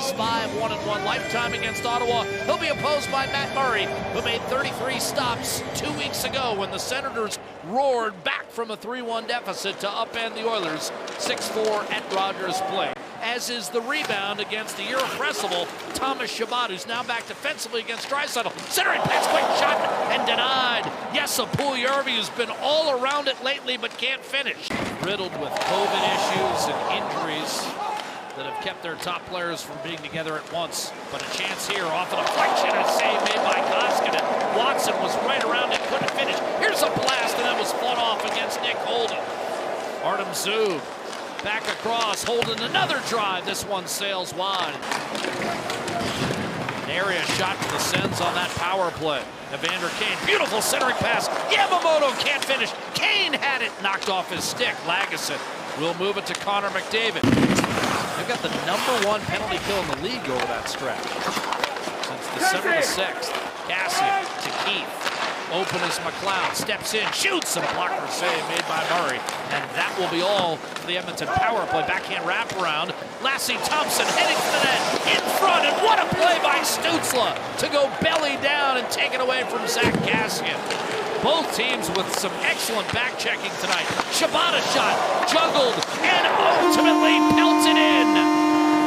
He's 5-1-1 lifetime against Ottawa. He'll be opposed by Matt Murray, who made 33 stops 2 weeks ago when the Senators roared back from a 3-1 deficit to upend the Oilers 6-4 at Rogers Place. As is the rebound against the irrepressible Thomas Chabot, who's now back defensively against Draisaitl. Centering pass, quick shot, and denied. Yes, Puljujärvi, who's been all around it lately but can't finish. Riddled with COVID issues and injuries that have kept their top players from being together at once. But a chance here off a deflection, and a save made by Koskinen. Watson was right around it, couldn't finish. Here's a blast, and that was fought off against Nick Holden. Artem Zub back across, Holden another drive. This one sails wide. An area shot to the Sens on that power play. Evander Kane, beautiful centering pass. Yamamoto can't finish. Kane had it, knocked off his stick. Lagesson will move it to Connor McDavid. They've got the #1 penalty kill in the league over that stretch since December the 6th. Cassian to Keith. Open as McLeod steps in, shoots, and a blocker save made by Murray. And that will be all for the Edmonton power play. Backhand wraparound. Lassie Thompson heading for the net in front, and what a play by Stützle to go belly down and take it away from Zach Cassian. Both teams with some excellent back checking tonight. Chabot shot, juggled, and ultimately pelted in.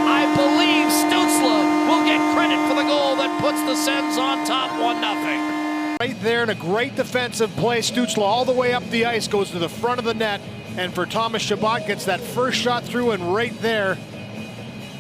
I believe Stützle will get credit for the goal that puts the Sens on top 1-0. Right there in a great defensive play. Stützle all the way up the ice, goes to the front of the net, and for Thomas Chabot, gets that first shot through, and right there,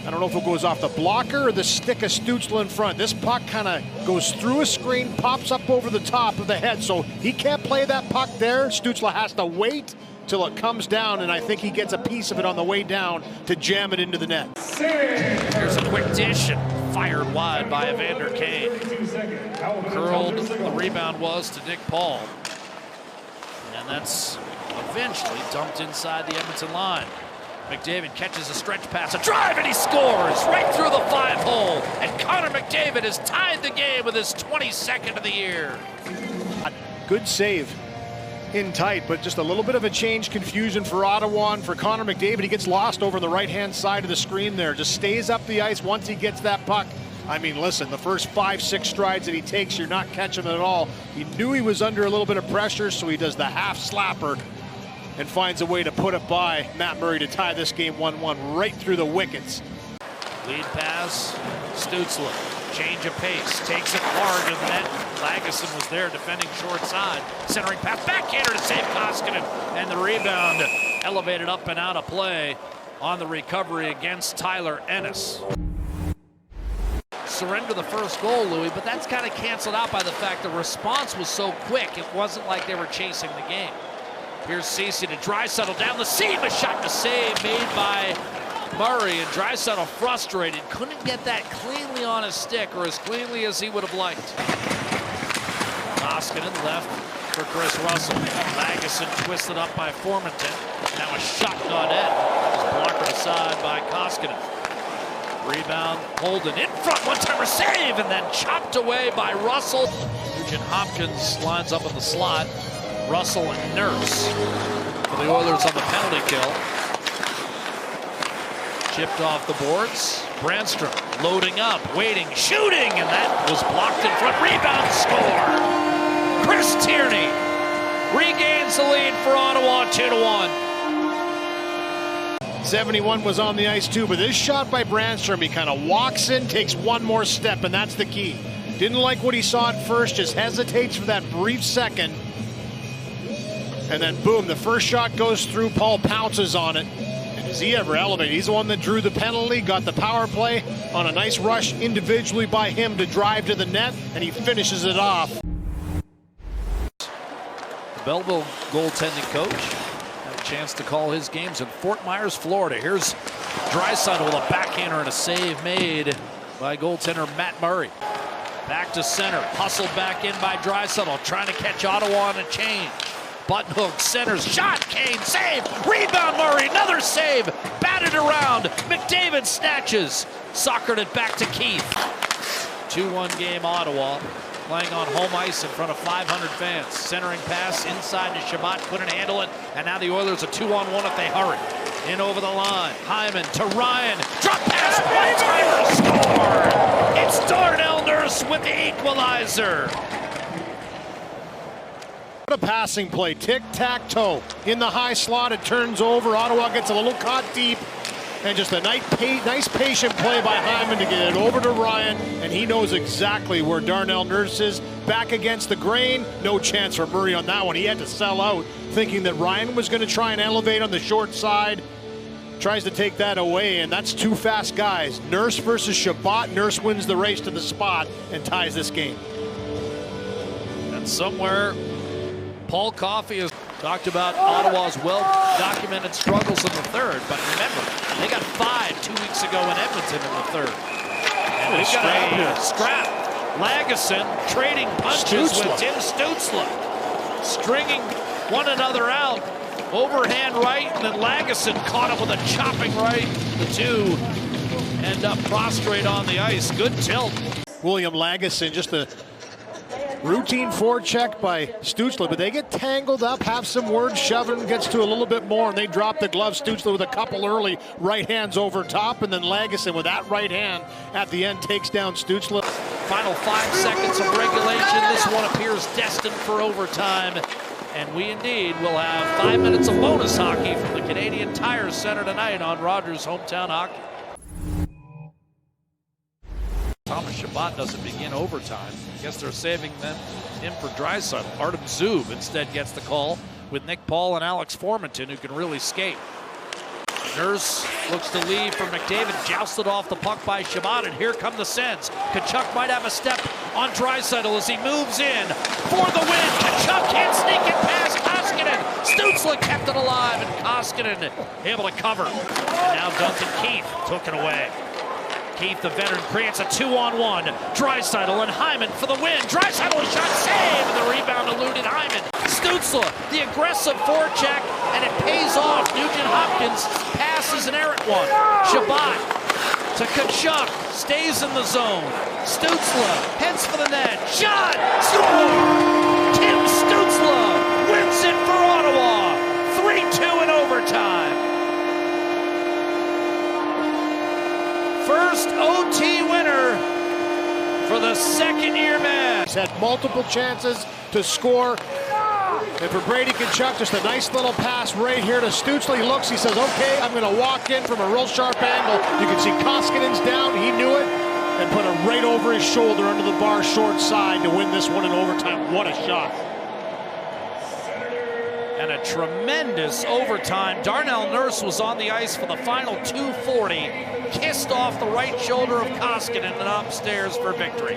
I don't know if it goes off the blocker or the stick of Stützle in front. This puck kind of goes through a screen, pops up over the top of the head, so he can't play that puck there. Stützle has to wait till it comes down, and I think he gets a piece of it on the way down to jam it into the net. Here's a quick dish and fired wide by Evander Kane. Curled, the rebound was to Nick Paul. And that's eventually dumped inside the Edmonton line. McDavid catches a stretch pass, a drive, and he scores right through the 5-hole. And Connor McDavid has tied the game with his 22nd of the year. Good save in tight, but just a little bit of a change, confusion for Ottawa and for Connor McDavid. He gets lost over the right-hand side of the screen there. Just stays up the ice once he gets that puck. I mean, listen, the first 5-6 strides that he takes, you're not catching it at all. He knew he was under a little bit of pressure, so he does the half slapper and finds a way to put it by Matt Murray to tie this game 1-1 right through the wickets. Lead pass, Stützle. Change of pace, takes it hard to the net. Lagesson was there defending short side. Centering pass, backhander to save Koskinen. And the rebound elevated up and out of play on the recovery against Tyler Ennis. Surrender the first goal, Louis, but that's kind of canceled out by the fact the response was so quick. It wasn't like they were chasing the game. Here's Ceci to Draisaitl down the seam, a shot to save made by Murray, and Draisaitl frustrated, couldn't get that cleanly on his stick, or as cleanly as he would have liked. Koskinen left for Chris Russell. Lagesson twisted up by Formanton. Now a shot on net. That was blocked aside by Koskinen. Rebound, Holden in front, one-timer save, and then chopped away by Russell. Nugent Hopkins lines up in the slot. Russell and Nurse for the Oilers on the penalty kill. Chipped off the boards. Brandstrom loading up, waiting, shooting, and that was blocked in front. Rebound, score! Chris Tierney regains the lead for Ottawa, 2-1. 71 was on the ice too, but this shot by Brandstrom, he kind of walks in, takes one more step, and that's the key. Didn't like what he saw at first, just hesitates for that brief second. And then boom, the first shot goes through, Paul pounces on it. And is he ever elevated? He's the one that drew the penalty, got the power play on a nice rush individually by him to drive to the net, and he finishes it off. The Belleville goaltending coach had a chance to call his games in Fort Myers, Florida. Here's Draisaitl with a backhander and a save made by goaltender Matt Murray. Back to center, hustled back in by Draisaitl, trying to catch Ottawa on a change. Button hook, centers, shot, Kane, save, rebound Murray, another save, batted around, McDavid snatches, soccered it back to Keith. 2-1 game Ottawa, playing on home ice in front of 500 fans. Centering pass inside to Chabot, couldn't handle it, and now the Oilers are 2-on-1 if they hurry. In over the line. Hyman to Ryan. Drop pass. One-timer score. It's Darnell Nurse with the equalizer. What a passing play. Tic-tac-toe. In the high slot, it turns over. Ottawa gets a little caught deep. And just a nice patient play by Hyman to get it over to Ryan. And he knows exactly where Darnell Nurse is. Back against the grain. No chance for Murray on that one. He had to sell out, thinking that Ryan was going to try and elevate on the short side. Tries to take that away, and that's two fast guys. Nurse versus Chabot. Nurse wins the race to the spot and ties this game. And somewhere, Paul Coffey has talked about Ottawa's well-documented struggles in the third, but remember, they got 5 2 weeks ago in Edmonton in the third. And we've got a scrap. Lagesson trading punches with Tim Stützle, stringing one another out. Overhand right, and then Lagesson caught him with a chopping right. The two end up prostrate on the ice. Good tilt. William Lagesson, just a routine forecheck by Stützle, but they get tangled up, have some words, shoving, gets to a little bit more, and they drop the glove. Stützle with a couple early right hands over top, and then Lagesson with that right hand at the end takes down Stützle. Final 5 seconds of regulation. This one appears destined for overtime. And we indeed will have 5 minutes of bonus hockey from the Canadian Tire Center tonight on Rogers Hometown Hockey. Thomas Chabot doesn't begin overtime. I guess they're saving him for Draisaitl. Artem Zub instead gets the call with Nick Paul and Alex Formanton, who can really skate. Nurse looks to leave for McDavid, jousted off the puck by Chabot, and here come the Sens. Tkachuk might have a step on Draisaitl as he moves in for the win. Tkachuk can't sneak it past Koskinen. Stützle kept it alive, and Koskinen able to cover. And now Duncan Keith took it away. Keith, the veteran, creates a 2-on-1. Draisaitl and Hyman for the win. Draisaitl shot save, and the rebound eluded Hyman. Stützle, the aggressive forecheck, and it pays off. Nugent Hopkins passes an errant one. Chabot to Tkachuk, stays in the zone. Stützle heads for the net. Shot! Score! Tim Stützle wins it for Ottawa. 3-2 in overtime. First OT winner for the second-year man. He's had multiple chances to score. And for Brady Tkachuk, just a nice little pass right here to Stützle. He looks, he says, okay, I'm going to walk in from a real sharp angle. You can see Koskinen's down. He knew it and put it right over his shoulder under the bar short side to win this one in overtime. What a shot. And a tremendous overtime. Darnell Nurse was on the ice for the final 2:40. Kissed off the right shoulder of Koskinen and upstairs for victory.